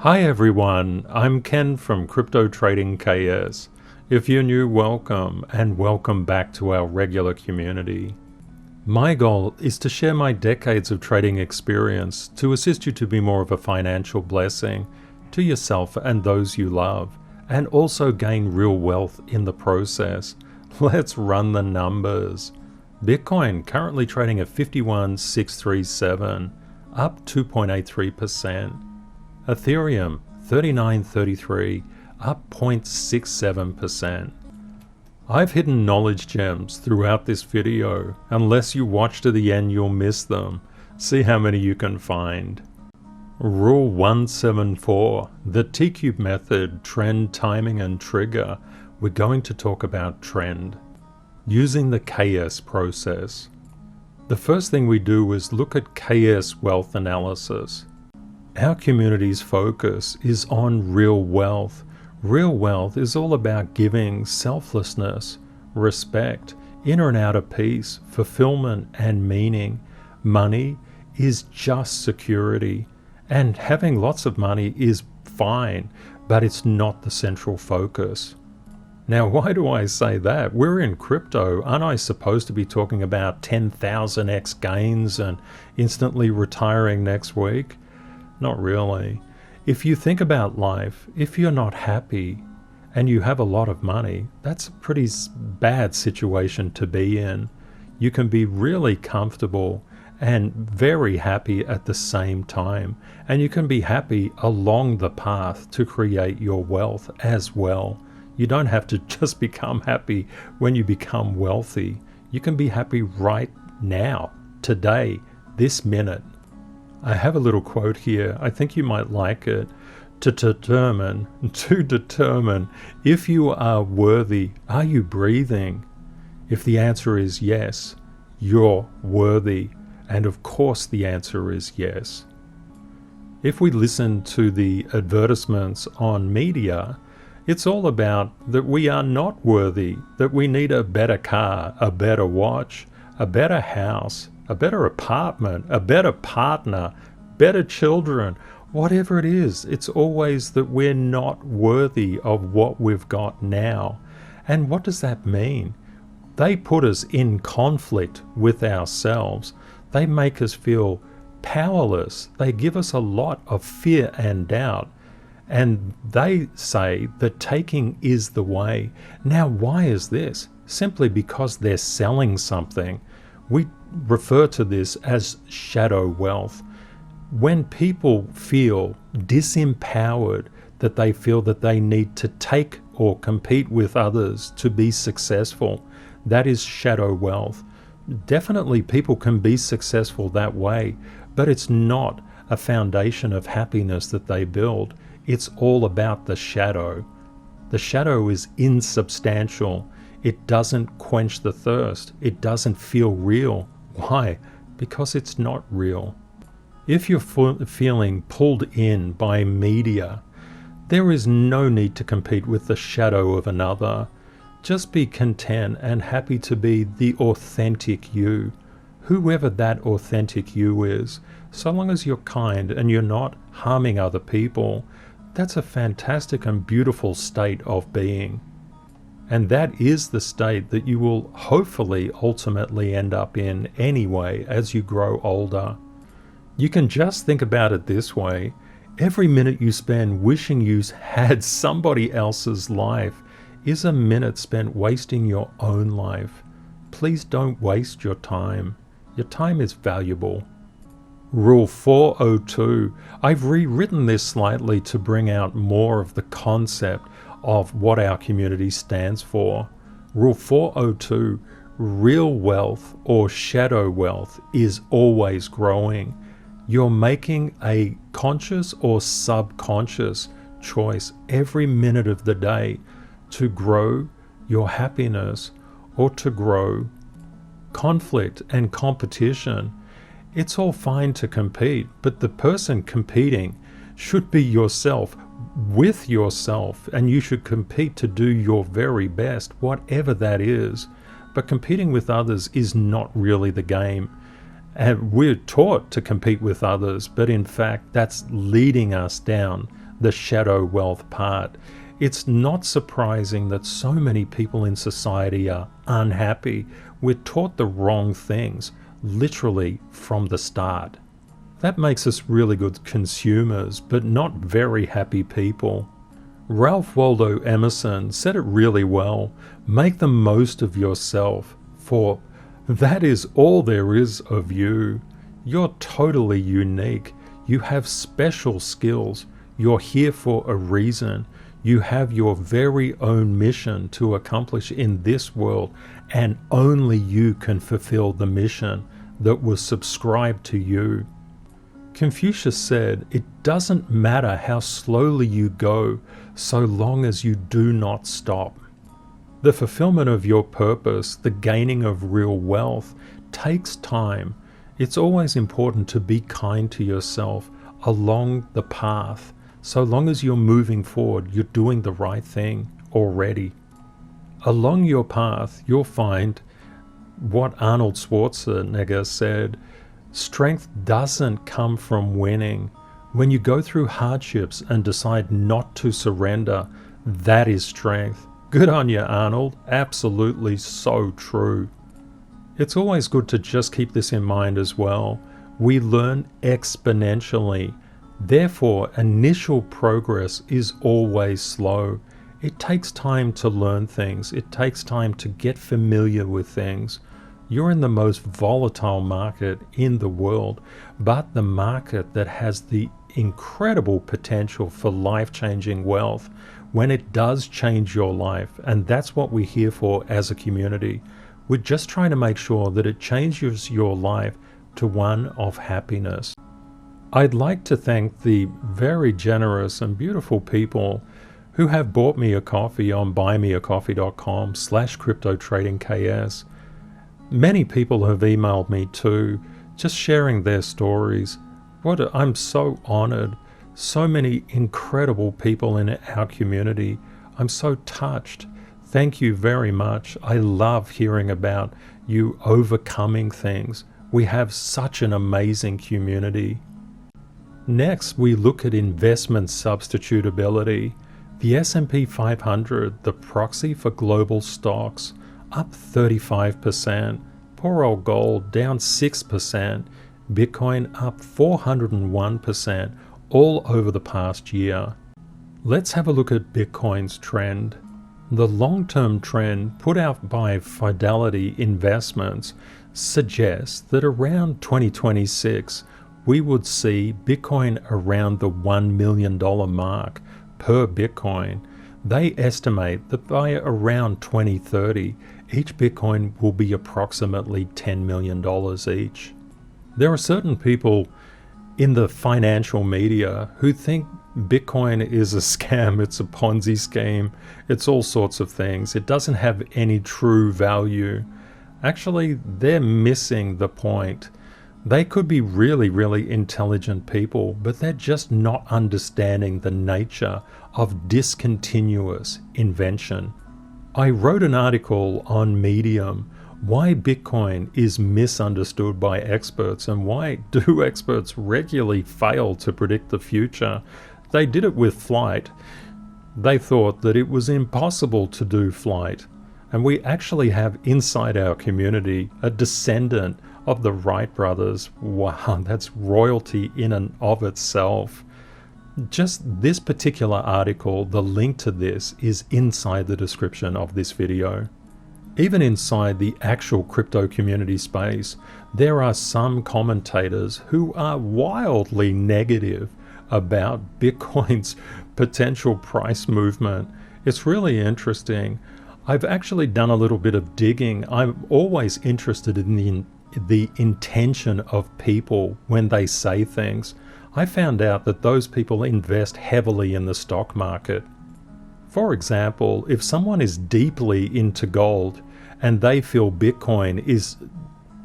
Hi everyone, I'm Ken from Crypto Trading KS. If you're new, welcome, and welcome back to our regular community. My goal is to share my decades of trading experience to assist you to be more of a financial blessing to yourself and those you love, and also gain real wealth in the process. Let's run the numbers. Bitcoin currently trading at 51,637, up 2.83%. Ethereum 39.33, up 0.67%. I've hidden knowledge gems throughout this video. Unless you watch to the end, you'll miss them. See how many you can find. Rule 174, the T-Cube method, trend, timing, and trigger. We're going to talk about trend using the KS process. The first thing we do is look at KS wealth analysis. Our community's focus is on real wealth. Real wealth is all about giving, selflessness, respect, inner and outer peace, fulfillment, and meaning. Money is just security, and having lots of money is fine, but it's not the central focus. Now, why do I say that? We're in crypto. Aren't I supposed to be talking about 10,000x gains and instantly retiring next week? Not really. If you think about life, if you're not happy and you have a lot of money, that's a pretty bad situation to be in. You can be really comfortable and very happy at the same time. And you can be happy along the path to create your wealth as well. You don't have to just become happy when you become wealthy. You can be happy right now, today, this minute. I have a little quote here. I think you might like it. To determine if you are worthy, are you breathing? If the answer is yes, you're worthy. And of course the answer is yes. If we listen to the advertisements on media, it's all about that we are not worthy, that we need a better car, a better watch, a better house, a better apartment, a better partner, better children, whatever it is. It's always that we're not worthy of what we've got now. And what does that mean? They put us in conflict with ourselves. They make us feel powerless. They give us a lot of fear and doubt. And they say that taking is the way. Now, why is this? Simply because they're selling something. We refer to this as shadow wealth. When people feel disempowered, that they feel that they need to take or compete with others to be successful, that is shadow wealth. Definitely people can be successful that way, but it's not a foundation of happiness that they build. It's all about the shadow. The shadow is insubstantial. It doesn't quench the thirst. It doesn't feel real. Why? Because it's not real. If you're feeling pulled in by media, there is no need to compete with the shadow of another. Just be content and happy to be the authentic you, whoever that authentic you is. So long as you're kind and you're not harming other people, that's a fantastic and beautiful state of being. And that is the state that you will hopefully ultimately end up in anyway as you grow older. You can just think about it this way. Every minute you spend wishing you had somebody else's life is a minute spent wasting your own life. Please don't waste your time. Your time is valuable. Rule 402. I've rewritten this slightly to bring out more of the concept of what our community stands for. Rule 402, real wealth or shadow wealth is always growing. You're making a conscious or subconscious choice every minute of the day to grow your happiness or to grow conflict and competition. It's all fine to compete, but the person competing should be yourself, with yourself, and you should compete to do your very best, whatever that is. But competing with others is not really the game. And we're taught to compete with others, but in fact, that's leading us down the shadow wealth part. It's not surprising that so many people in society are unhappy. We're taught the wrong things, literally from the start. That makes us really good consumers, but not very happy people. Ralph Waldo Emerson said it really well: make the most of yourself, for that is all there is of you. You're totally unique. You have special skills. You're here for a reason. You have your very own mission to accomplish in this world, and only you can fulfill the mission that was subscribed to you. Confucius said, "It doesn't matter how slowly you go, so long as you do not stop." The fulfillment of your purpose, the gaining of real wealth, takes time. It's always important to be kind to yourself along the path. So long as you're moving forward, you're doing the right thing already. Along your path, you'll find what Arnold Schwarzenegger said: strength doesn't come from winning. When you go through hardships and decide not to surrender, that is strength. Good on you, Arnold. Absolutely so true. It's always good to just keep this in mind as well. We learn exponentially. Therefore, initial progress is always slow. It takes time to learn things. It takes time to get familiar with things. You're in the most volatile market in the world, but the market that has the incredible potential for life-changing wealth when it does change your life. And that's what we're here for as a community. We're just trying to make sure that it changes your life to one of happiness. I'd like to thank the very generous and beautiful people who have bought me a coffee on buymeacoffee.com/cryptotradingks. Many people have emailed me too, just sharing their stories. I'm so honored. So many incredible people in our community. I'm so touched. Thank you very much. I love hearing about you overcoming things. We have such an amazing community. Next, we look at investment substitutability. The S&P 500, the proxy for global stocks, up 35%. Poor old gold down 6%. Bitcoin up 401%, all over the past year. Let's have a look at Bitcoin's trend. The long-term trend put out by Fidelity Investments suggests that around 2026, we would see Bitcoin around the $1 million mark per Bitcoin. They estimate that by around 2030, each Bitcoin will be approximately $10 million each. There are certain people in the financial media who think Bitcoin is a scam, it's a Ponzi scheme, it's all sorts of things. It doesn't have any true value. Actually, they're missing the point. They could be really, really intelligent people, but they're just not understanding the nature of discontinuous invention. I wrote an article on Medium, why Bitcoin is misunderstood by experts and why do experts regularly fail to predict the future. They did it with flight. They thought that it was impossible to do flight. And we actually have inside our community a descendant of the Wright brothers. Wow, that's royalty in and of itself. Just this particular article, the link to this is inside the description of this video. Even inside the actual crypto community space, there are some commentators who are wildly negative about Bitcoin's potential price movement. It's really interesting. I've actually done a little bit of digging. I'm always interested in the intention of people when they say things. I found out that those people invest heavily in the stock market. For example, if someone is deeply into gold and they feel Bitcoin is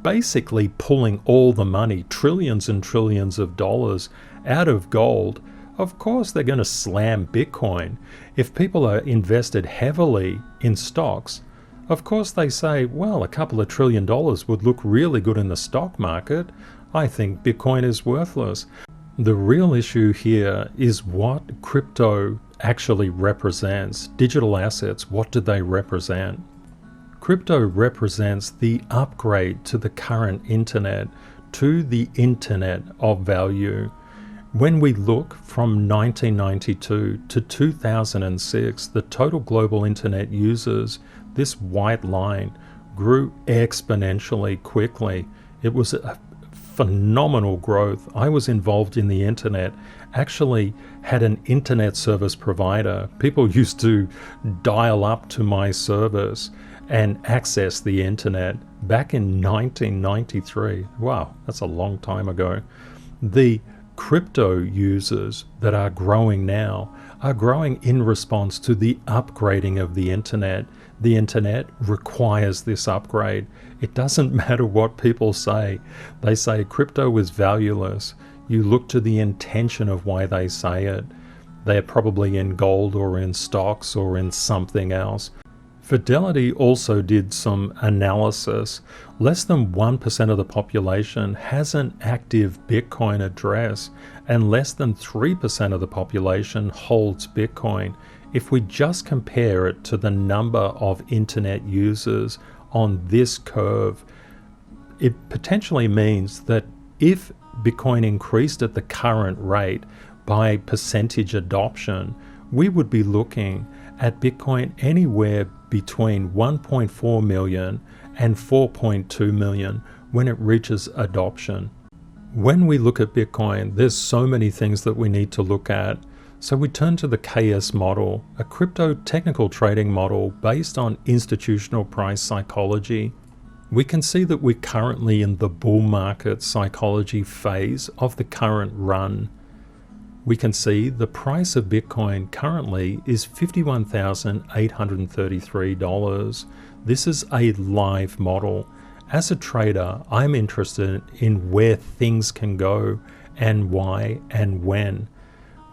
basically pulling all the money, trillions and trillions of dollars out of gold, of course they're going to slam Bitcoin. If people are invested heavily in stocks, of course they say, well, a couple of $1 trillion would look really good in the stock market. I think Bitcoin is worthless. The real issue here is what crypto actually represents. Digital assets, what do they represent? Crypto represents the upgrade to the current internet, to the internet of value. When we look from 1992 to 2006, the total global internet users, this white line, grew exponentially quickly. It was a phenomenal growth. I was involved in the internet, actually had an internet service provider. People used to dial up to my service and access the internet back in 1993. Wow, that's a long time ago. The crypto users that are growing now are growing in response to the upgrading of the internet. The internet requires this upgrade. It doesn't matter what people say. They say crypto is valueless. You look to the intention of why they say it. They're probably in gold or in stocks or in something else. Fidelity also did some analysis. Less than 1% of the population has an active Bitcoin address, and less than 3% of the population holds Bitcoin. If we just compare it to the number of internet users on this curve, it potentially means that if Bitcoin increased at the current rate by percentage adoption, we would be looking at Bitcoin anywhere between 1.4 million and 4.2 million when it reaches adoption. When we look at Bitcoin, there's so many things that we need to look at. So we turn to the KS model, a crypto technical trading model based on institutional price psychology. We can see that we're currently in the bull market psychology phase of the current run. We can see the price of Bitcoin currently is $51,833. This is a live model. As a trader, I'm interested in where things can go and why and when.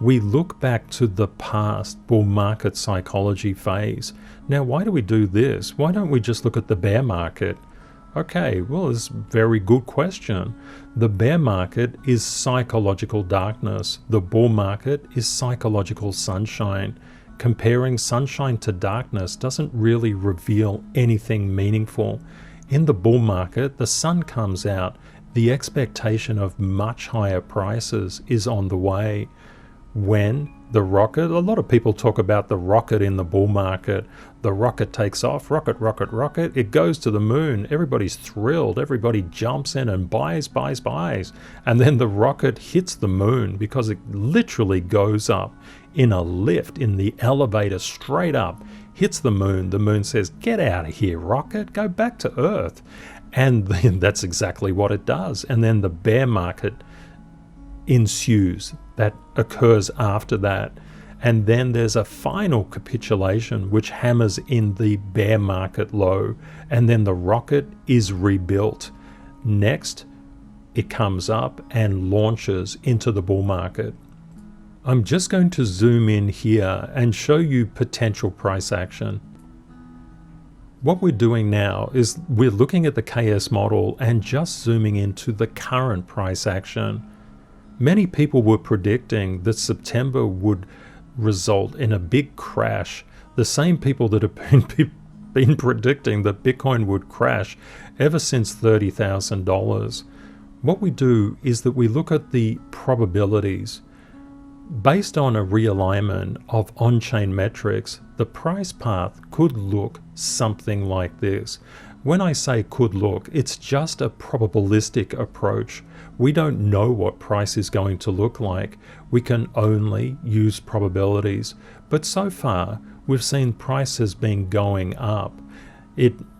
We look back to the past bull market psychology phase. Now, why do we do this? Why don't we just look at the bear market? Okay, well, it's a very good question. The bear market is psychological darkness. The bull market is psychological sunshine. Comparing sunshine to darkness doesn't really reveal anything meaningful. In the bull market, the sun comes out. The expectation of much higher prices is on the way. When the rocket, a lot of people talk about the rocket in the bull market. The rocket takes off, rocket, rocket, rocket. It goes to the moon. Everybody's thrilled. Everybody jumps in and buys. And then the rocket hits the moon because it literally goes up in a lift, in the elevator, straight up, hits the moon. The moon says, "Get out of here, rocket. Go back to Earth." And then that's exactly what it does. And then the bear market ensues. That occurs after that. And then there's a final capitulation which hammers in the bear market low, and then the rocket is rebuilt. Next, it comes up and launches into the bull market. I'm just going to zoom in here and show you potential price action. What we're doing now is we're looking at the KS model and just zooming into the current price action. Many people were predicting that September would result in a big crash. The same people that have been predicting that Bitcoin would crash ever since $30,000. What we do is that we look at the probabilities. Based on a realignment of on-chain metrics, the price path could look something like this. When I say could look, it's just a probabilistic approach. We don't know what price is going to look like. We can only use probabilities. But so far, we've seen price has been going up.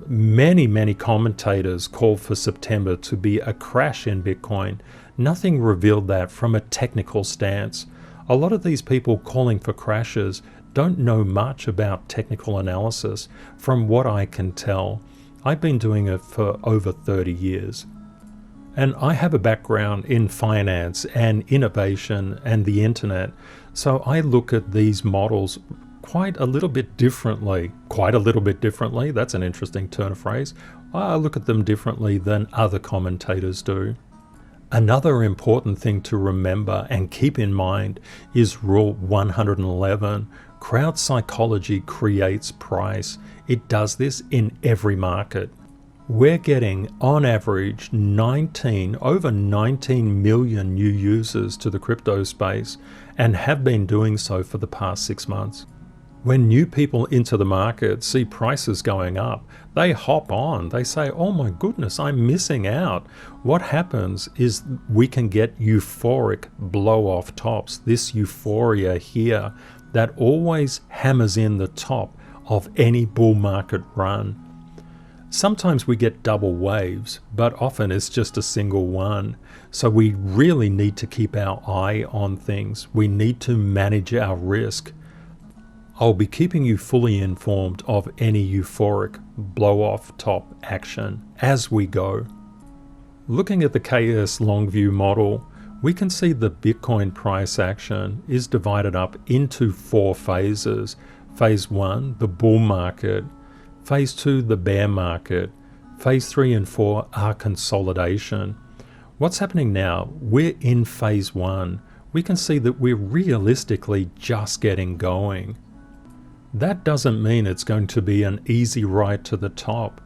Many commentators called for September to be a crash in Bitcoin. Nothing revealed that from a technical stance. A lot of these people calling for crashes don't know much about technical analysis, from what I can tell. I've been doing it for over 30 years. And I have a background in finance and innovation and the internet, so I look at these models quite a little bit differently. Quite a little bit differently, that's an interesting turn of phrase. I look at them differently than other commentators do. Another important thing to remember and keep in mind is Rule 111. Crowd psychology creates price. It does this in every market. We're getting, on average, over 19 million new users to the crypto space and have been doing so for the past 6 months. When new people into the market see prices going up, they hop on. They say, oh my goodness, I'm missing out. What happens is we can get euphoric blow-off tops. This euphoria here that always hammers in the top of any bull market run. Sometimes we get double waves, but often it's just a single one. So we really need to keep our eye on things. We need to manage our risk. I'll be keeping you fully informed of any euphoric blow-off top action as we go. Looking at the KS Longview model, we can see the Bitcoin price action is divided up into 4 phases. Phase 1, the bull market. Phase 2, the bear market. Phase 3 and 4 are consolidation. What's happening now? We're in phase 1. We can see that we're realistically just getting going. That doesn't mean it's going to be an easy ride to the top.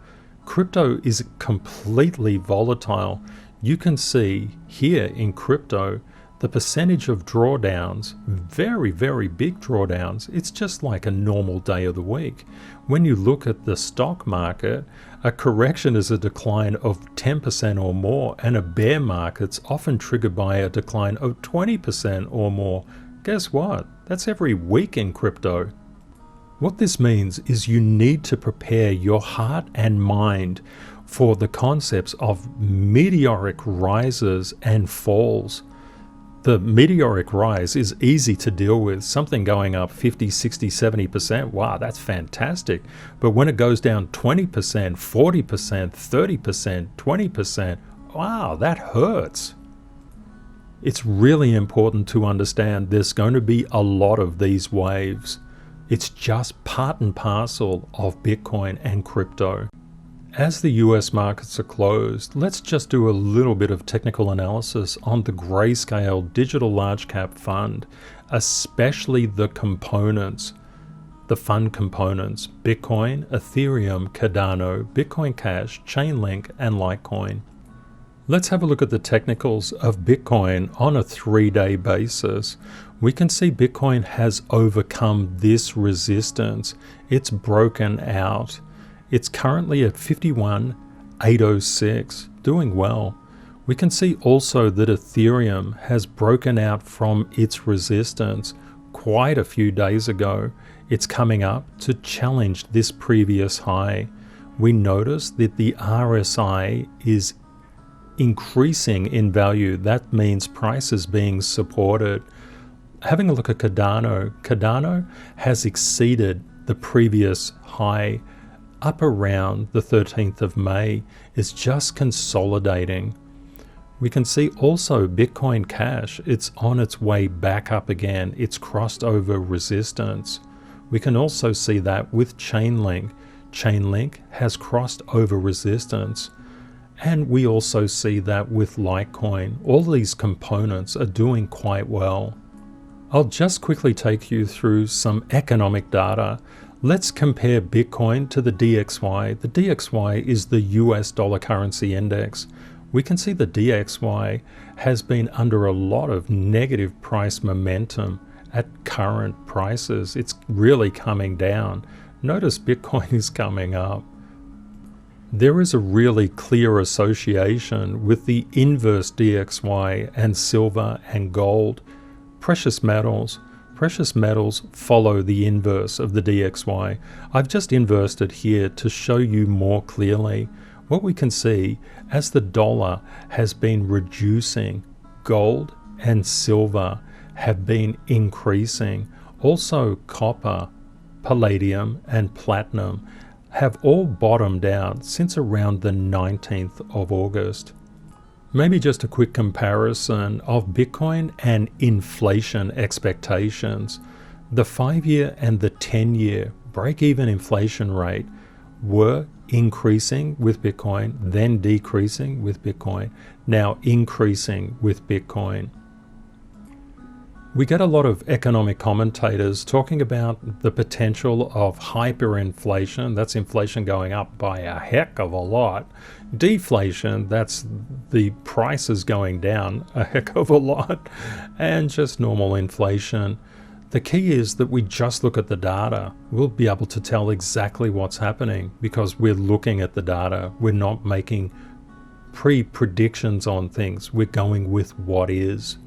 Crypto is completely volatile. You can see here in crypto, the percentage of drawdowns, very, very big drawdowns, it's just like a normal day of the week. When you look at the stock market, a correction is a decline of 10% or more, and a bear market's often triggered by a decline of 20% or more. Guess what? That's every week in crypto. What this means is you need to prepare your heart and mind for the concepts of meteoric rises and falls. The meteoric rise is easy to deal with, something going up 50, 60, 70%. Wow, that's fantastic. But when it goes down 20%, 40%, 30%, 20%, wow, that hurts. It's really important to understand there's going to be a lot of these waves. It's just part and parcel of Bitcoin and crypto. As the US markets are closed, let's just do a little bit of technical analysis on the Grayscale Digital Large Cap Fund, especially the components, the fund components, Bitcoin, Ethereum, Cardano, Bitcoin Cash, Chainlink, and Litecoin. Let's have a look at the technicals of Bitcoin on a 3-day basis. We can see Bitcoin has overcome this resistance. It's broken out. It's currently at 51,806, doing well. We can see also that Ethereum has broken out from its resistance quite a few days ago. It's coming up to challenge this previous high. We notice that the RSI is increasing in value. That means price is being supported. Having a look at Cardano, Cardano has exceeded the previous high up around the 13th of May. It's just consolidating. We can see also Bitcoin Cash, it's on its way back up again. It's crossed over resistance. We can also see that with Chainlink. Chainlink has crossed over resistance. And we also see that with Litecoin. All these components are doing quite well. I'll just quickly take you through some economic data. Let's compare Bitcoin to the DXY. The DXY is the US dollar currency index. We can see the DXY has been under a lot of negative price momentum at current prices. It's really coming down. Notice Bitcoin is coming up. There is a really clear association with the inverse DXY and silver and gold. Precious metals follow the inverse of the DXY. I've just inversed it here to show you more clearly. What we can see as the dollar has been reducing, gold and silver have been increasing. Also copper, palladium and platinum have all bottomed out since around the 19th of August. Maybe just a quick comparison of Bitcoin and inflation expectations. The 5-year and the 10-year break-even inflation rate, were increasing with Bitcoin, then decreasing with Bitcoin, now increasing with Bitcoin. We get a lot of economic commentators talking about the potential of hyperinflation. That's inflation going up by a heck of a lot. Deflation, that's the prices going down a heck of a lot. And just normal inflation. The key is that we just look at the data. We'll be able to tell exactly what's happening because we're looking at the data. We're not making pre-predictions on things. We're going with what is.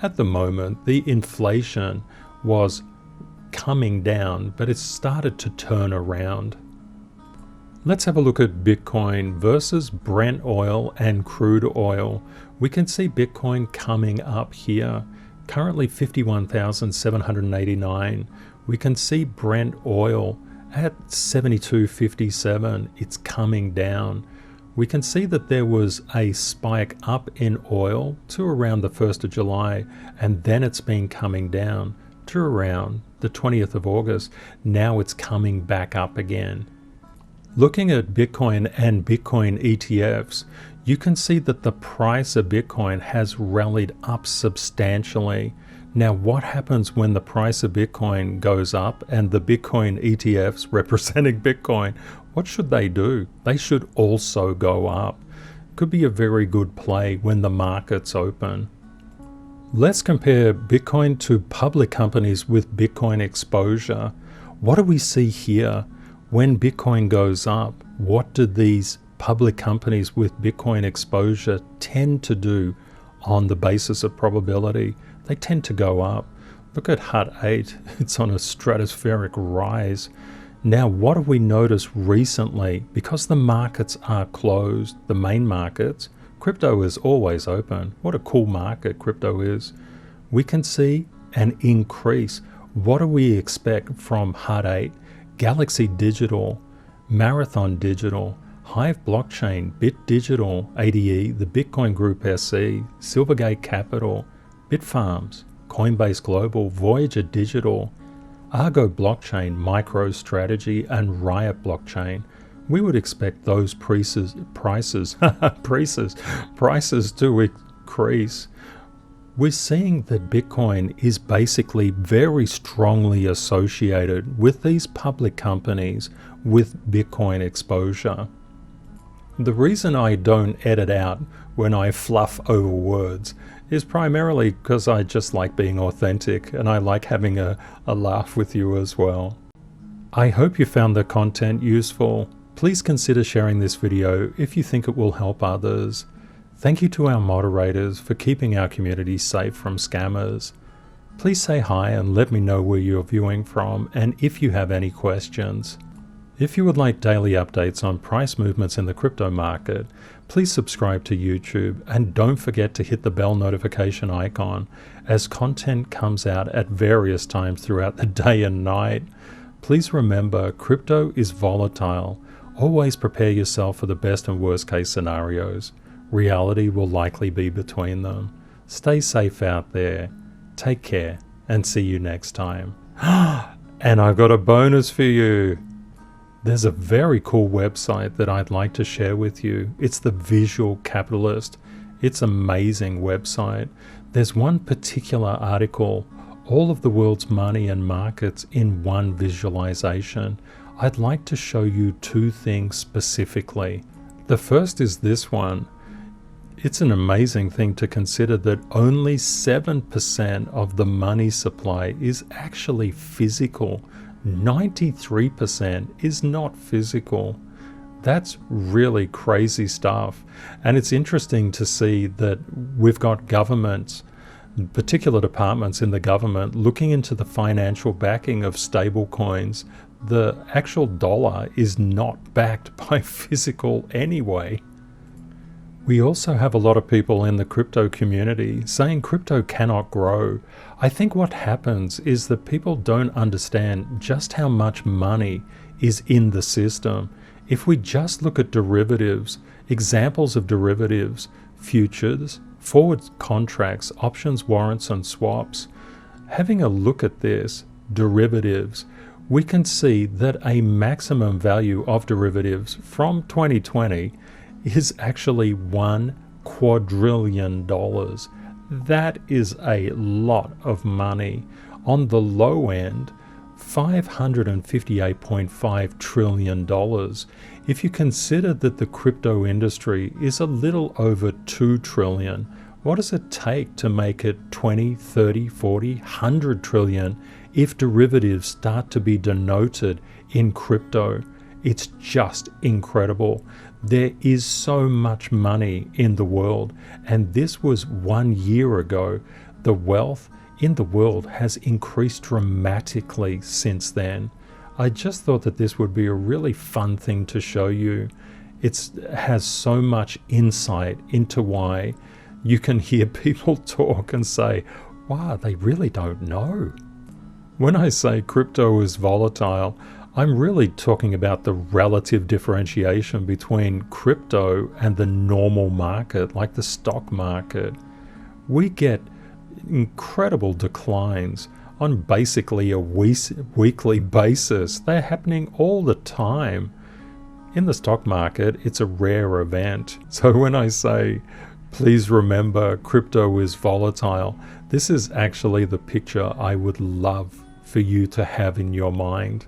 At the moment, the inflation was coming down, but it started to turn around. Let's have a look at Bitcoin versus Brent oil and crude oil. We can see Bitcoin coming up here, currently 51,789. We can see Brent oil at 72.57. It's coming down. We can see that there was a spike up in oil to around the 1st of July, and then it's been coming down to around the 20th of August. Now it's coming back up again. Looking at Bitcoin and Bitcoin ETFs, you can see that the price of Bitcoin has rallied up substantially. Now, what happens when the price of Bitcoin goes up and the Bitcoin ETFs representing Bitcoin, what should they do? They should also go up. Could be a very good play when the markets open. Let's compare Bitcoin to public companies with Bitcoin exposure. What do we see here? When Bitcoin goes up, what do these public companies with Bitcoin exposure tend to do on the basis of probability? They tend to go up. Look at HUT 8, it's on a stratospheric rise. Now, what have we noticed recently? Because the markets are closed, the main markets, crypto is always open. What a cool market crypto is. We can see an increase. What do we expect from HUT 8? Galaxy Digital, Marathon Digital, Hive Blockchain, Bit Digital, ADE, the Bitcoin Group SE, Silvergate Capital, Bitfarms, Coinbase Global, Voyager Digital, Argo Blockchain, MicroStrategy, and Riot Blockchain. We would expect those prices to increase. We're seeing that Bitcoin is basically very strongly associated with these public companies with Bitcoin exposure. The reason I don't edit out when I fluff over words is primarily because I just like being authentic and I like having a laugh with you as well. I hope you found the content useful. Please consider sharing this video if you think it will help others. Thank you to our moderators for keeping our community safe from scammers. Please say hi and let me know where you're viewing from and if you have any questions. If you would like daily updates on price movements in the crypto market, please subscribe to YouTube and don't forget to hit the bell notification icon as content comes out at various times throughout the day and night. Please remember, crypto is volatile. Always prepare yourself for the best and worst case scenarios. Reality will likely be between them. Stay safe out there. Take care and see you next time. And I've got a bonus for you. There's a very cool website that I'd like to share with you. It's the Visual Capitalist. It's an amazing website. There's one particular article, all of the world's money and markets in one visualization. I'd like to show you two things specifically. The first is this one. It's an amazing thing to consider that only 7% of the money supply is actually physical. 93% is not physical. That's really crazy stuff. And it's interesting to see that we've got governments, particular departments in the government, looking into the financial backing of stable coins. The actual dollar is not backed by physical anyway. We also have a lot of people in the crypto community saying crypto cannot grow. I think what happens is that people don't understand just how much money is in the system. If we just look at derivatives, examples of derivatives, futures, forward contracts, options, warrants, and swaps, having a look at this, derivatives, we can see that a maximum value of derivatives from 2020 is actually $1 quadrillion. That is a lot of money. On the low end, $558.5 trillion. If you consider that the crypto industry is a little over 2 trillion, what does it take to make it 20, 30, 40, 100 trillion if derivatives start to be denoted in crypto? It's just incredible. There is so much money in the world, and this was 1 year ago. The wealth in the world has increased dramatically since then. I just thought that this would be a really fun thing to show you. It has so much insight into why you can hear people talk and say, wow, they really don't know. When I say crypto is volatile, I'm really talking about the relative differentiation between crypto and the normal market, like the stock market. We get incredible declines on basically a weekly basis. They're happening all the time. In the stock market, it's a rare event. So when I say, please remember crypto is volatile, this is actually the picture I would love for you to have in your mind.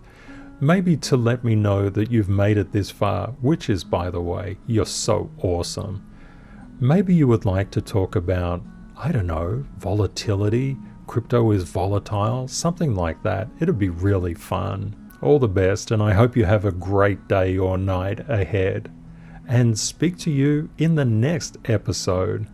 Maybe to let me know that you've made it this far, which is, by the way, you're so awesome. Maybe you would like to talk about, I don't know, volatility, crypto is volatile, something like that. It'd be really fun. All the best, and I hope you have a great day or night ahead. And speak to you in the next episode.